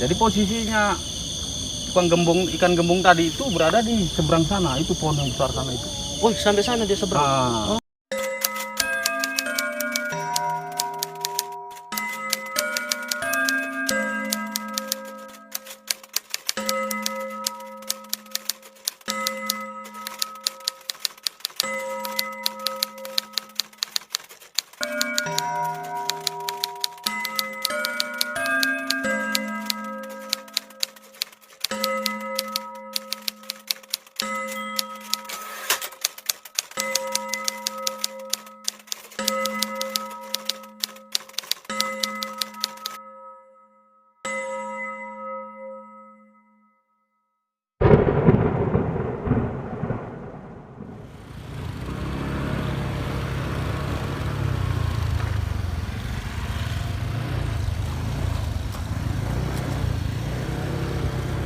Jadi posisinya tukang gembung, ikan gembung tadi itu berada di seberang sana, itu pohon yang besar sana itu. Oh, sampai sana dia seberang. Nah,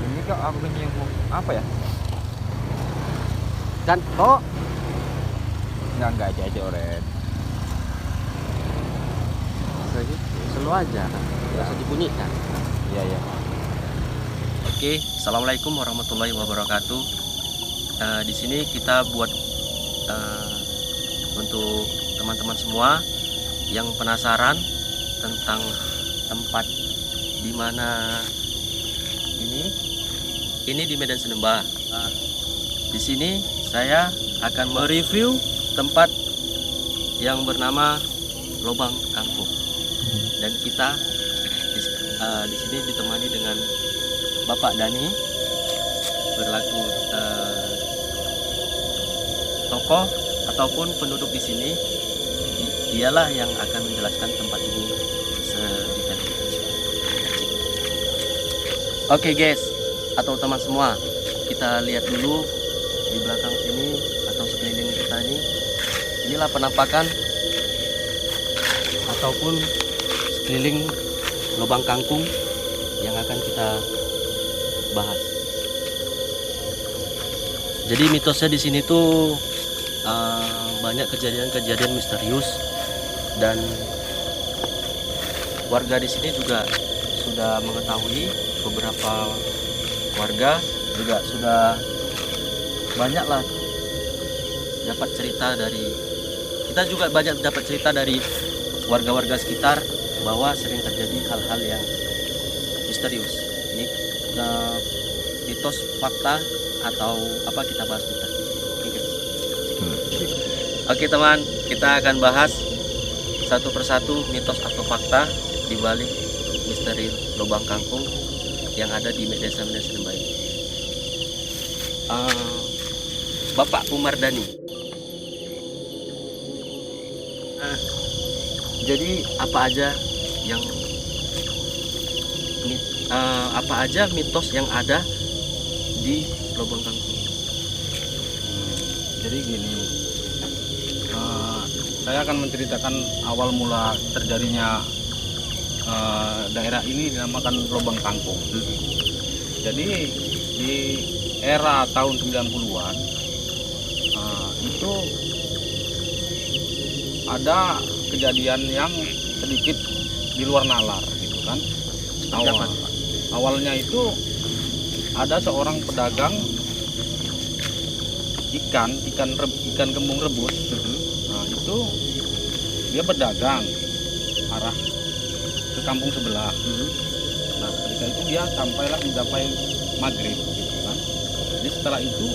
Ini kok aku yang apa ya? Dan oh, Enggak aja Oren. selalu aja. Enggak usah dibunyikan. Iya. Oke, assalamualaikum warahmatullahi wabarakatuh. Di sini kita buat untuk teman-teman semua yang penasaran tentang tempat di mana ini di Medan Senembah. Di sini saya akan mereview tempat yang bernama Lobang Kangkung, dan kita di sini ditemani dengan Bapak Dani berlaku tokoh ataupun penduduk di sini. Dialah yang akan menjelaskan tempat ini sedetail. Oke guys, atau teman semua, kita lihat dulu di belakang sini atau sekeliling kita ini. Inilah penampakan ataupun sekeliling Lobang Kangkung yang akan kita bahas. Jadi mitosnya di sini tuh banyak kejadian-kejadian misterius, dan warga di sini juga sudah mengetahui, beberapa warga juga sudah banyaklah dapat cerita dari kita, juga banyak dapat cerita dari warga-warga sekitar bahwa sering terjadi hal-hal yang misterius. Ini mitos, fakta, atau apa, kita bahas mitos. Oke teman, kita akan bahas satu persatu mitos atau fakta di balik misteri Lobang Kangkung yang ada di desa Medan Senembah ini. Bapak Umardani, jadi apa aja mitos yang ada di Lobang Kangkung? jadi gini, saya akan menceritakan awal mula terjadinya daerah ini dinamakan Lobang Kangkung. Jadi di era tahun 90-an itu ada kejadian yang sedikit di luar nalar gitu kan. Awalnya itu ada seorang pedagang ikan gembung rebus. Nah, itu dia berdagang arah ke kampung sebelah. Nah, ketika itu dia sampailah mencapai maghrib gitu kan. Jadi setelah itu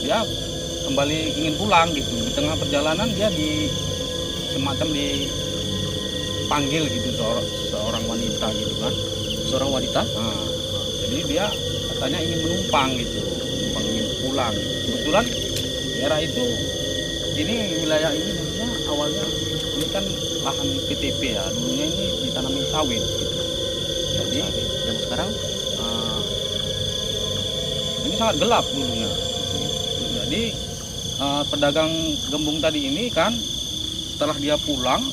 dia kembali ingin pulang gitu. Di tengah perjalanan dia semacam dipanggil gitu seorang wanita gitu kan. Seorang wanita? Nah, jadi dia katanya ingin menumpang gitu, ingin pulang. Kebetulan daerah itu, ini wilayah ini dulunya awalnya ini kan lahan PTP ya, dulunya ini ditanami sawit gitu. Jadi Dan sekarang ini sangat gelap dulunya. Jadi pedagang gembung tadi ini kan, setelah dia pulang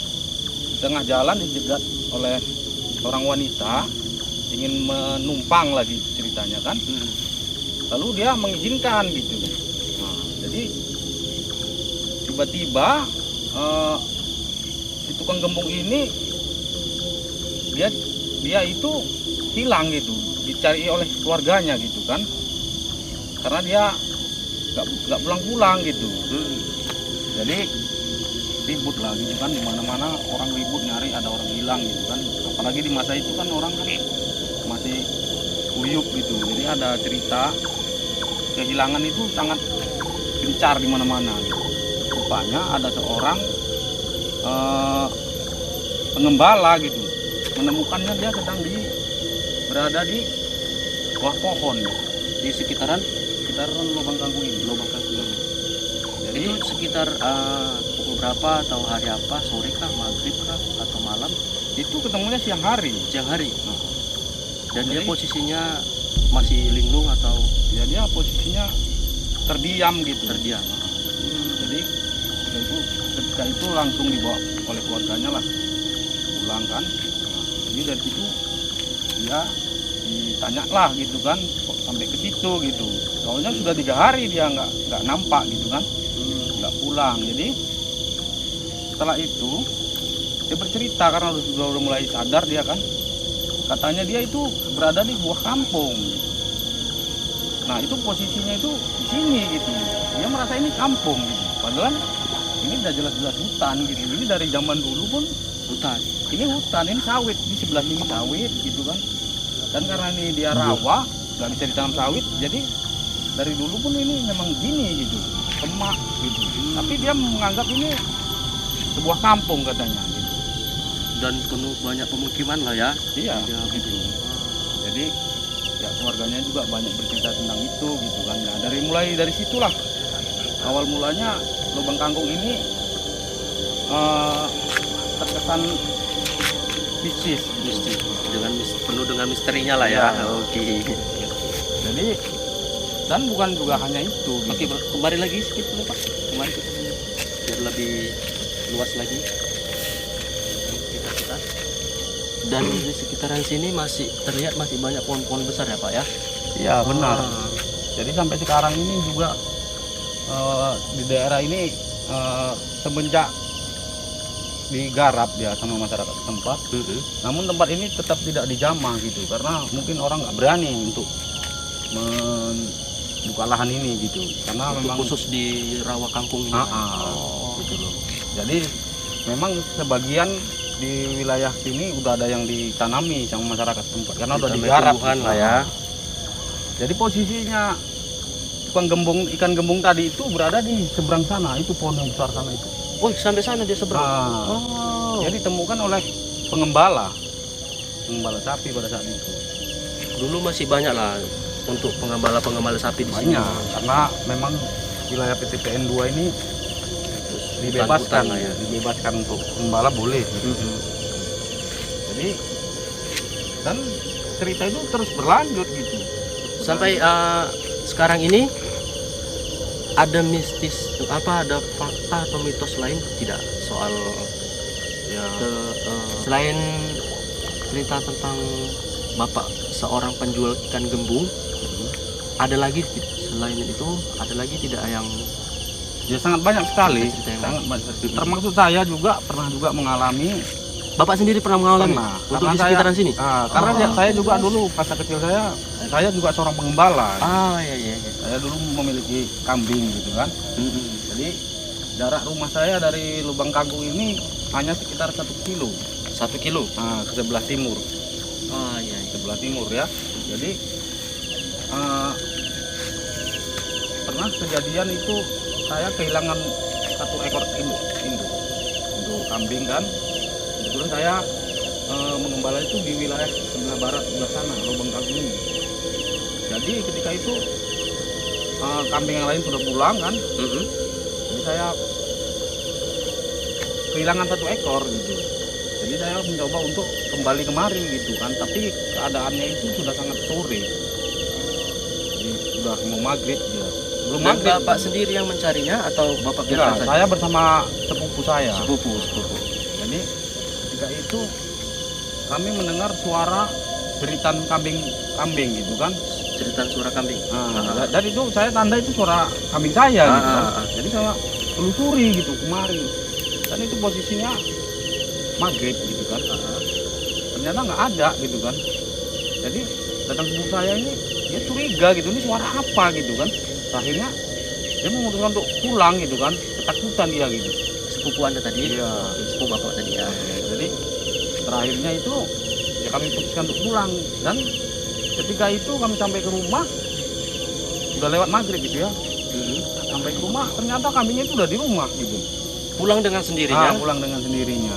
di tengah jalan dijegat oleh seorang wanita ingin menumpang lagi ceritanya kan. Lalu dia mengizinkan gitu. Nah, jadi tiba-tiba si tukang gembung ini dia itu hilang gitu, dicari oleh keluarganya gitu kan, karena dia nggak pulang-pulang gitu. Jadi ribut lah gitu kan, di mana-mana orang ribut nyari ada orang hilang gitu kan, apalagi di masa itu kan orang kan masih uyup gitu, jadi ada cerita kehilangan itu sangat gencar di mana-mana. Rupanya ada seorang pengembala gitu, menemukannya dia sedang berada di bawah pohon Di sekitaran lubang kangkung ini. lubang kangkung ini. Jadi Itu sekitar pukul berapa atau hari apa, sore kah, maghrib kah, atau malam? itu ketemunya siang hari. Siang hari. Nah, Dan dia Jadi- posisinya masih linglung atau ya dia posisinya terdiam gitu. terdiam? Jadi ketika itu langsung dibawa oleh keluarganya lah pulang kan. Nah, jadi dari situ dia ditanya lah gitu kan, kok sampai ke situ gitu. Soalnya sudah 3 hari dia nggak nampak gitu kan, nggak pulang. Jadi setelah itu dia bercerita karena udah mulai sadar dia kan, katanya dia itu berada di sebuah kampung. Nah itu posisinya itu di sini gitu, dia merasa ini kampung gitu. Padahal ini udah jelas-jelas hutan gitu. Ini dari zaman dulu pun Hutan. ini hutan, ini sawit, di sebelah sini sawit gitu kan. Dan karena ini dia rawa, nggak bisa ditanam sawit, jadi dari dulu pun ini memang gini gitu, semak gitu. Tapi dia menganggap ini sebuah kampung katanya gitu. Dan penuh banyak pemukiman lah ya. Iya Ya, gitu. Jadi ya keluarganya juga banyak bercerita tentang itu gitu kan. Nah, mulai dari situlah awal mulanya lubang kangkung ini terkesan mistis. Dengan penuh dengan misterinya lah ya. Ya. Oke. Jadi dan bukan juga hanya itu gitu. Oke, kembali lagi sedikit boleh Pak. Kembali biar lebih luas lagi. Dan di sekitaran sini masih terlihat masih banyak pohon-pohon besar ya Pak ya. Iya benar. Ah. Jadi sampai sekarang ini juga di daerah ini semenjak digarap ya sama masyarakat setempat. Namun tempat ini tetap tidak dijamah gitu karena mungkin orang nggak berani untuk membuka lahan ini gitu karena Untuk memang khusus di rawa kangkung ini. gitu loh. Jadi memang sebagian di wilayah sini udah ada yang ditanami sama masyarakat setempat karena udah Ditambah digarap tumbuhan gitu. lah ya. Jadi posisinya tukang ikan gembung tadi itu berada di seberang sana, itu pohon yang besar sana itu. Oh, sampai sana dia seberang. Nah, Oh. dia ditemukan oleh pengembala sapi pada saat itu. Dulu masih banyak lah untuk pengembala sapi di sini. Banyak karena memang wilayah PTPN 2 ini dibebaskan Hutan-hutan lah ya. dibebaskan untuk pengembala boleh gitu. Jadi dan cerita itu terus berlanjut gitu Sampai sekarang ini ada mistis ada fakta atau mitos lain tidak soal ya. selain cerita tentang Bapak seorang penjual ikan gembung, ada lagi selain itu ada lagi tidak yang Ya sangat banyak sekali, cerita yang sangat banyak. Termasuk saya juga pernah juga mengalami. Bapak sendiri pernah mengalami Pernah. untuk Karena di sekitaran sini? Karena saya juga dulu pas kecil saya juga seorang pengembala. Iya. Saya dulu memiliki kambing gitu kan. Jadi jarak rumah saya dari lubang kangkung ini hanya sekitar 1 kilo. 1 kilo. Ke sebelah timur. Iya. Sebelah timur ya. Jadi pernah kejadian itu saya kehilangan 1 ekor induk untuk kambing kan. Kebetulan saya mengembala itu di wilayah sebelah barat sebelah sana lubang kangkung ini. Jadi ketika itu kambing yang lain sudah pulang kan. Jadi saya kehilangan 1 ekor gitu. Jadi saya mencoba untuk kembali kemari gitu kan, tapi keadaannya itu sudah sangat sore. Jadi sudah mau maghrib ya. Belum Dan maghrib. Bapak sendiri yang mencarinya atau Bapak Enggak, biarkan saja? saya bersama sepupu saya. Sepupu. Jadi ketika itu kami mendengar suara jeritan kambing gitu kan. Jeritan suara kambing. Dan itu saya tanda itu suara kambing saya gitu kan. Ah. Jadi saya telusuri gitu kemari. Dan itu posisinya maghrib gitu kan. Ternyata nggak ada gitu kan. Jadi datang ke saya ini dia curiga gitu, ini suara apa gitu kan. Akhirnya dia memutuskan untuk pulang gitu kan, ketakutan dia gitu. Sepupu Anda tadi? Iya. Sepupu Bapak tadi ya. Jadi terakhirnya itu ya kami putuskan untuk pulang, dan ketika itu kami sampai ke rumah udah lewat maghrib gitu ya. Sampai ke rumah ternyata kambingnya itu udah di rumah gitu. Pulang dengan sendirinya? Pulang dengan sendirinya.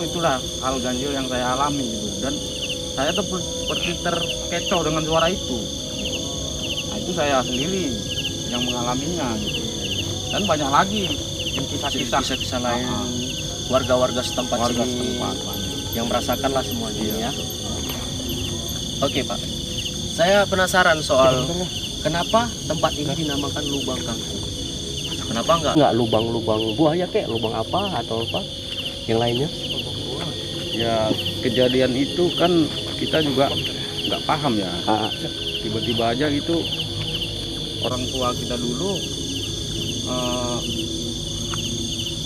Itulah hal ganjil yang saya alami gitu, dan saya tuh seperti terkecoh dengan suara itu. Nah, itu saya sendiri yang mengalaminya gitu. Dan banyak lagi yang kisah-kisah lain warga-warga setempat warga sini setempat yang merasakan lah semuanya Iya, ya. betul. Oke Pak, saya penasaran soal kenapa tempat ini dinamakan lubang kangkung. Kenapa nggak lubang-lubang buaya kayak lubang apa atau apa yang lainnya? Ya kejadian itu kan kita juga nggak paham ya. Tiba-tiba aja itu orang tua kita dulu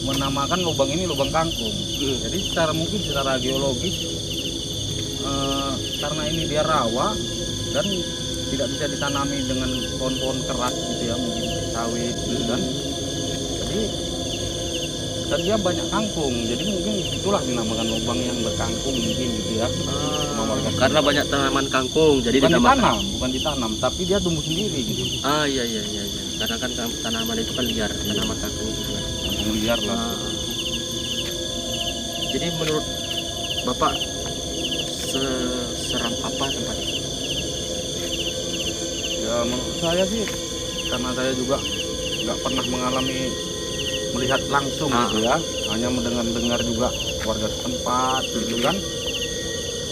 menamakan lubang ini lubang kangkung. Jadi mungkin secara geologis karena ini dia rawa dan tidak bisa ditanami dengan pohon-pohon keras gitu ya, mungkin sawit gitu kan. Jadi dan dia banyak kangkung, jadi mungkin itulah dinamakan lubang yang berkangkung mungkin gitu ya. Karena banyak tanaman kangkung, jadi bukan ditanam, tapi dia tumbuh sendiri gitu. Iya. Karena kan tanaman itu kan liar, tanaman kangkung itu kan. Kangkung liar lah. Jadi menurut Bapak seram apa tempat ini? Ya menurut saya sih, karena saya juga nggak pernah melihat langsung gitu ya, hanya mendengar juga warga setempat gitu kan.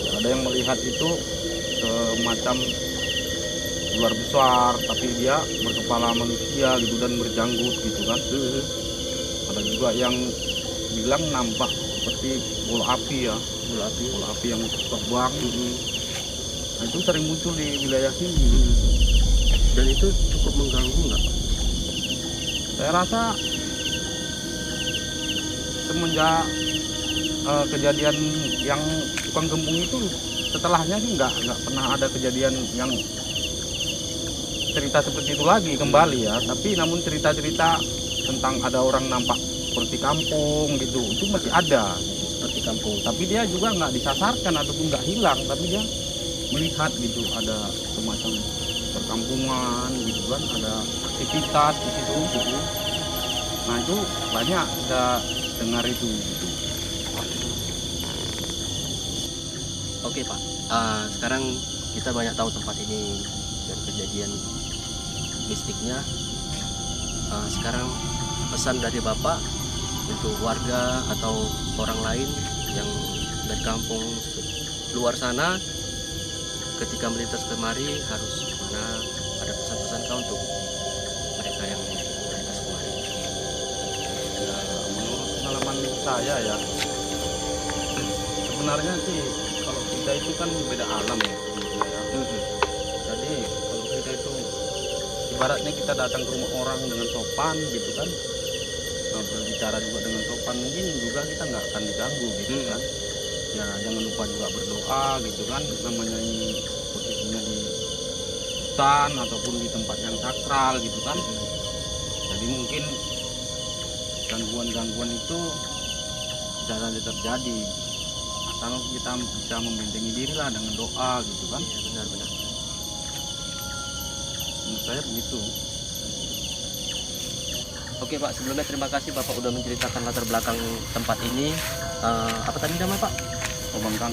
Ya, ada yang melihat itu semacam ular besar, tapi dia berkepala manusia gitu dan berjanggut gitu kan. Ada juga yang bilang nampak seperti bola api ya, bola api yang terbang. Nah, itu sering muncul di wilayah sini. Dan itu cukup mengganggu nggak? Saya rasa semenjak kejadian yang tukang gembung itu, setelahnya sih nggak pernah ada kejadian yang cerita seperti itu lagi kembali ya. Tapi namun cerita-cerita tentang ada orang nampak seperti kampung gitu itu masih ada Seperti kampung. Tapi dia juga nggak disasarkan ataupun nggak hilang, tapi dia melihat gitu ada semacam perkampungan gitu kan, ada aktivitas di situ gitu. Nah itu banyak kita dengar itu gitu. Oke Pak, sekarang kita banyak tahu tempat ini dan kejadian mistiknya. Sekarang pesan dari Bapak untuk warga atau orang lain yang dari kampung luar sana ketika melintas kemari harus gimana? Ada pesan-pesan kau untuk mereka yang melintas kemari? Ya, menurut pengalaman saya ya, sebenarnya sih kalau kita itu kan beda alam ya. Jadi kalau kita itu ibaratnya kita datang ke rumah orang dengan sopan gitu kan, berbicara juga dengan sopan, mungkin juga kita nggak akan diganggu gitu kan. Ya jangan lupa juga berdoa gitu kan, namanya ini posisinya di hutan ataupun di tempat yang sakral gitu kan. Jadi mungkin gangguan-gangguan itu bisa saja terjadi, asal kita bisa membentengi diri lah dengan doa gitu kan. Ya, benar-benar. Menurut saya begitu. Oke Pak, sebelumnya terima kasih Bapak udah menceritakan latar belakang tempat ini. Apa tadi nama Pak?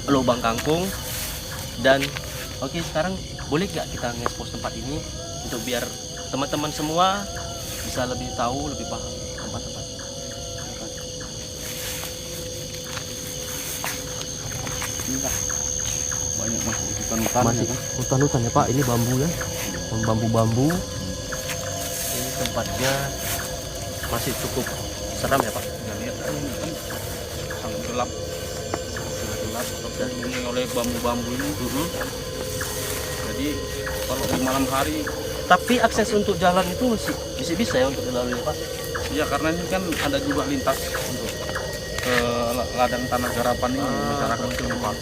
Lubang Kangkung. Dan oke, sekarang boleh nggak kita nge-expose tempat ini untuk biar teman-teman semua bisa lebih tahu, lebih paham tempat-tempat. Enggak. Banyak masih hutan-hutan. Masih hutan-hutan ya Pak, ini bambu ya, bambu-bambu. Ini tempatnya masih cukup seram ya Pak. Ya, lihat kan ini kan sangat gelap, terlindungi oleh bambu-bambu ini. Jadi kalau di malam hari, Tapi akses untuk jalan itu masih bisa ya untuk dilalui Pak. ya karena ini kan ada juga lintas untuk ke ladang tanah garapan ini, masyarakat setempat.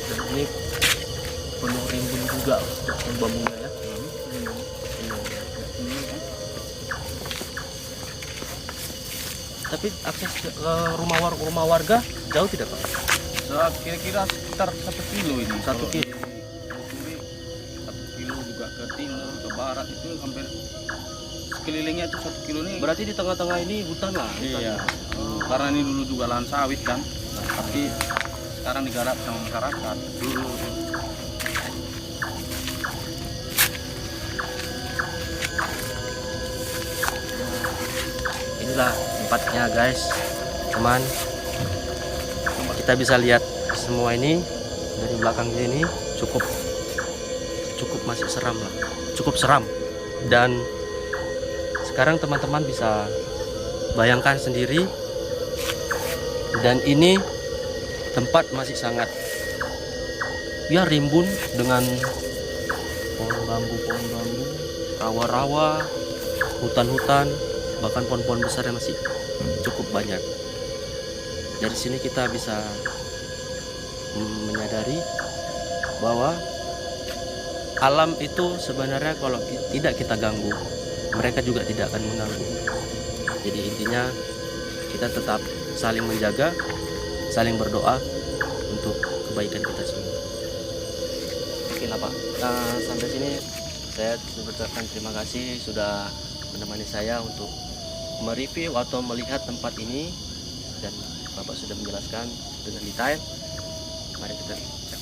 Dan ini penuh rimbun juga pohon bambunya ya. Tapi akses ke rumah warga jauh tidak Pak? Kira-kira sekitar 1 kilo ini. 1 Kalau kilo. di Lusuri 1 kilo juga ke timur, ke barat itu hampir sekelilingnya itu 1 kilo ini. Berarti di tengah-tengah ini hutan lah. Hutan. Iya. Karena ini dulu juga lahan sawit kan. Tapi sekarang digarap sama masyarakat. Inilah tempatnya guys, teman. Kita bisa lihat semua ini dari belakang ini cukup masih seram lah, cukup seram. Dan sekarang teman-teman bisa bayangkan sendiri, dan ini tempat masih sangat ya rimbun dengan pohon bambu, rawa-rawa, hutan-hutan, bahkan pohon-pohon besar yang masih cukup banyak. Dari sini kita bisa menyadari bahwa alam itu sebenarnya kalau tidak kita ganggu, mereka juga tidak akan mengganggu. Jadi intinya kita tetap saling menjaga, saling berdoa untuk kebaikan kita semua. Oke lah Pak, sampai sini saya mengucapkan terima kasih sudah menemani saya untuk mereview atau melihat tempat ini, dan Bapak sudah menjelaskan dengan detail. Mari kita cek.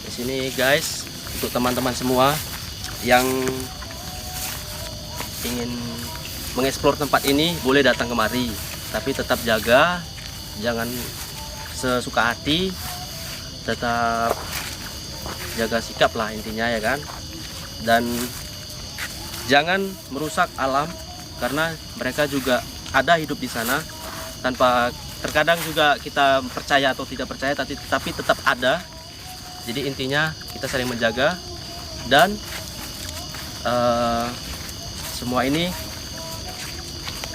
Di sini guys, untuk teman-teman semua yang ingin mengeksplor tempat ini boleh datang kemari, tapi tetap jaga, jangan sesuka hati, tetap jaga sikap lah intinya ya kan. Dan jangan merusak alam, karena mereka juga ada hidup di sana tanpa, terkadang juga kita percaya atau tidak percaya, tapi tetap ada. Jadi intinya kita saling menjaga, dan semua ini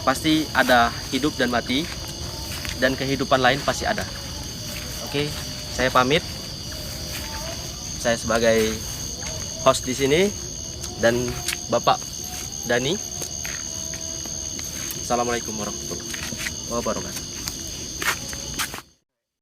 pasti ada hidup dan mati, dan kehidupan lain pasti ada. Oke, saya pamit. Saya sebagai host di sini dan Bapak Dani. Assalamualaikum warahmatullahi wabarakatuh.